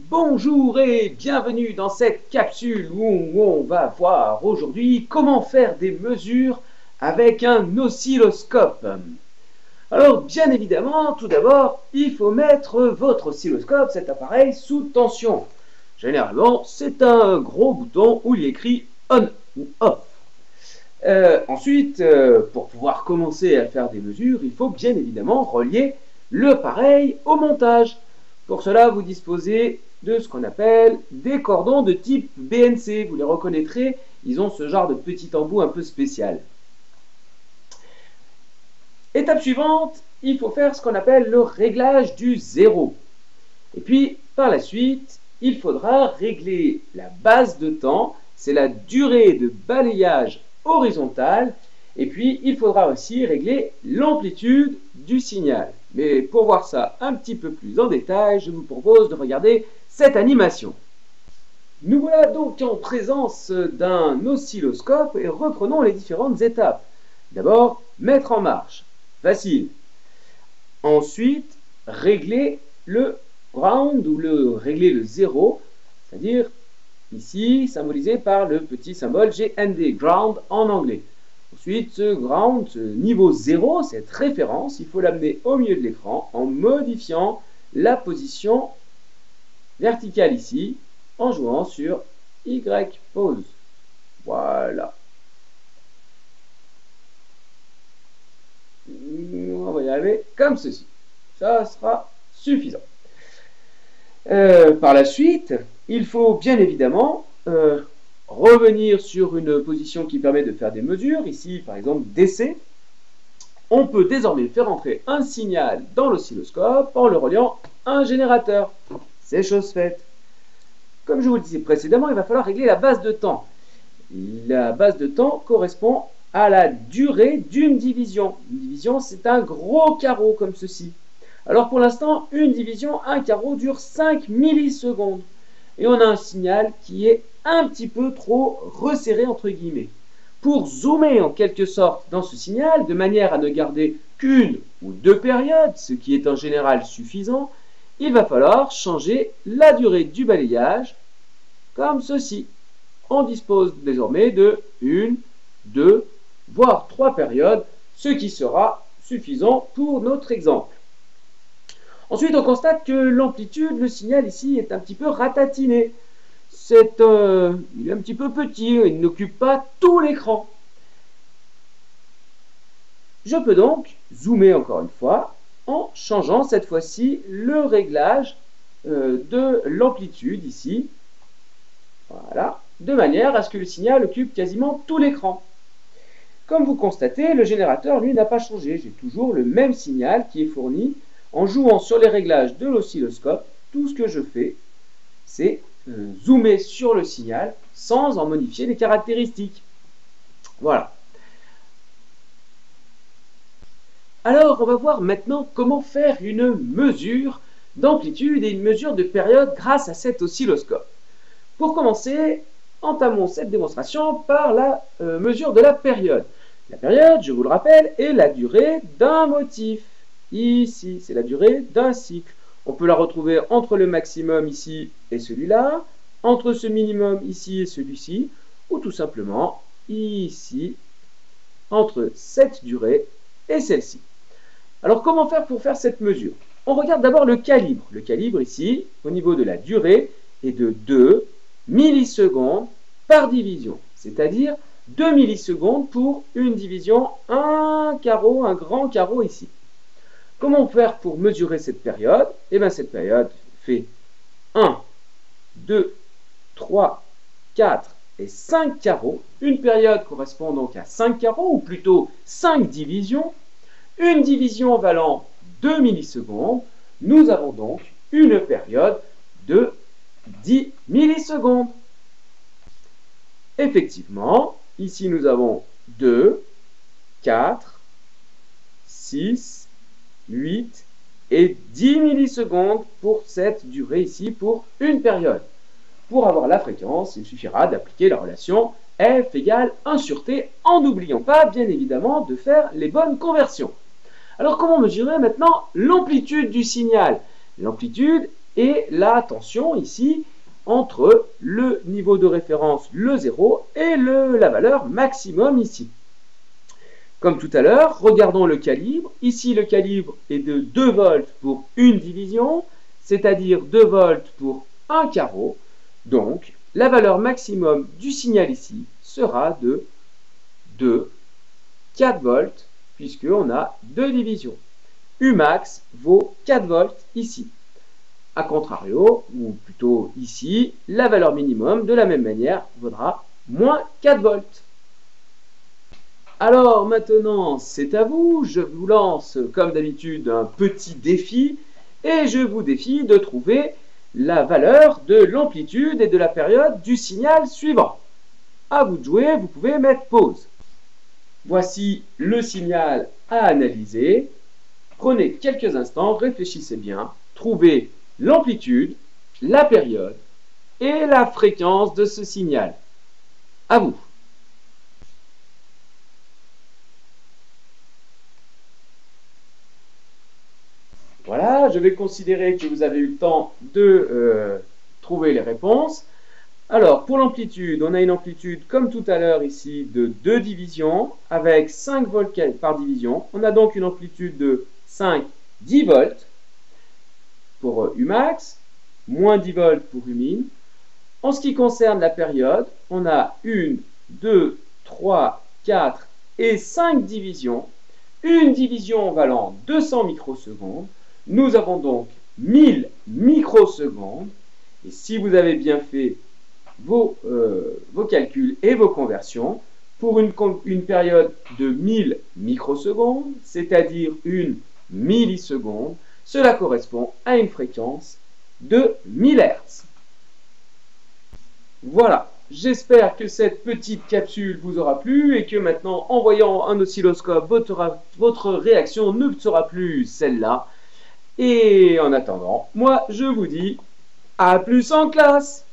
Bonjour et bienvenue dans cette capsule où on va voir aujourd'hui comment faire des mesures avec un oscilloscope. Alors bien évidemment, tout d'abord, il faut mettre votre oscilloscope, cet appareil, sous tension. Généralement, c'est un gros bouton où il est écrit on ou off. Ensuite, pour pouvoir commencer à faire des mesures, il faut bien évidemment relier l'appareil au montage. Pour cela, vous disposez de ce qu'on appelle des cordons de type BNC. Vous les reconnaîtrez, ils ont ce genre de petit embout un peu spécial. Étape suivante, il faut faire ce qu'on appelle le réglage du zéro. Et puis, par la suite, il faudra régler la base de temps, c'est la durée de balayage horizontale, et puis il faudra aussi régler l'amplitude du signal. Mais pour voir ça un petit peu plus en détail, je vous propose de regarder cette animation. Nous voilà donc en présence d'un oscilloscope et reprenons les différentes étapes. D'abord, mettre en marche. Facile. Ensuite, régler le ground ou régler le zéro, c'est-à-dire ici symbolisé par le petit symbole GND, ground en anglais. Ensuite, ce ground, ce niveau 0, cette référence, il faut l'amener au milieu de l'écran en modifiant la position verticale ici, en jouant sur Y pause. Voilà. On va y arriver comme ceci. Ça sera suffisant. Par la suite, il faut bien évidemment revenir sur une position qui permet de faire des mesures. Ici, par exemple, DC. On peut désormais faire entrer un signal dans l'oscilloscope en le reliant à un générateur. C'est chose faite. Comme je vous le disais précédemment, il va falloir régler la base de temps. La base de temps correspond à la durée d'une division. Une division, c'est un gros carreau comme ceci. Alors pour l'instant, une division, un carreau dure 5 millisecondes. Et on a un signal qui est un petit peu trop resserré entre guillemets. Pour zoomer en quelque sorte dans ce signal, de manière à ne garder qu'une ou deux périodes, ce qui est en général suffisant, il va falloir changer la durée du balayage comme ceci. On dispose désormais de une, deux, voire trois périodes, ce qui sera suffisant pour notre exemple. Ensuite, on constate que l'amplitude, le signal ici, est un petit peu ratatiné. Il est un petit peu petit, il n'occupe pas tout l'écran. Je peux donc zoomer encore une fois en changeant cette fois-ci le réglage de l'amplitude ici. Voilà, de manière à ce que le signal occupe quasiment tout l'écran. Comme vous constatez, le générateur, lui, n'a pas changé. J'ai toujours le même signal qui est fourni. En jouant sur les réglages de l'oscilloscope, tout ce que je fais, c'est zoomer sur le signal sans en modifier les caractéristiques. Voilà. Alors, on va voir maintenant comment faire une mesure d'amplitude et une mesure de période grâce à cet oscilloscope. Pour commencer, entamons cette démonstration par la mesure de la période. La période, je vous le rappelle, est la durée d'un motif. Ici, c'est la durée d'un cycle. On peut la retrouver entre le maximum ici et celui-là, entre ce minimum ici et celui-ci, ou tout simplement ici, entre cette durée et celle-ci. Alors, comment faire pour faire cette mesure? On regarde d'abord le calibre. Le calibre ici, au niveau de la durée, est de 2 millisecondes par division, c'est-à-dire 2 millisecondes pour une division, un carreau, un grand carreau ici. Comment faire pour mesurer cette période? Eh bien, cette période fait 1, 2, 3, 4 et 5 carreaux. Une période correspond donc à 5 carreaux, ou plutôt 5 divisions. Une division valant 2 millisecondes. Nous avons donc une période de 10 millisecondes. Effectivement, ici nous avons 2, 4, 6, 8 et 10 millisecondes pour cette durée ici, pour une période. Pour avoir la fréquence, il suffira d'appliquer la relation F égale 1 sur T, en n'oubliant pas, bien évidemment, de faire les bonnes conversions. Alors, comment mesurer maintenant l'amplitude du signal? L'amplitude et la tension ici entre le niveau de référence, le 0, et la valeur maximum ici. Comme tout à l'heure, regardons le calibre. Ici, le calibre est de 2 volts pour une division, c'est-à-dire 2 volts pour un carreau. Donc, la valeur maximum du signal ici sera de 4 volts, puisqu'on a 2 divisions. Umax vaut 4 volts ici. A contrario, ou plutôt ici, la valeur minimum, de la même manière, vaudra moins 4 volts. Alors maintenant, c'est à vous. Je vous lance, comme d'habitude, un petit défi. Et je vous défie de trouver la valeur de l'amplitude et de la période du signal suivant. À vous de jouer, vous pouvez mettre pause. Voici le signal à analyser. Prenez quelques instants, réfléchissez bien, trouvez l'amplitude, la période et la fréquence de ce signal. À vous. Voilà, je vais considérer que vous avez eu le temps de trouver les réponses. Alors, pour l'amplitude, on a une amplitude, comme tout à l'heure ici, de 2 divisions, avec 5 volts par division. On a donc une amplitude de 10 volts pour Umax, moins 10 volts pour Umin. En ce qui concerne la période, on a 1, 2, 3, 4 et 5 divisions. Une division valant 200 microsecondes. Nous avons donc 1000 microsecondes. Et si vous avez bien fait vos calculs et vos conversions, pour une période de 1000 microsecondes, c'est-à-dire une milliseconde, cela correspond à une fréquence de 1000 Hz. Voilà, j'espère que cette petite capsule vous aura plu et que maintenant, en voyant un oscilloscope, votre réaction ne sera plus celle-là. Et en attendant, moi je vous dis à plus en classe!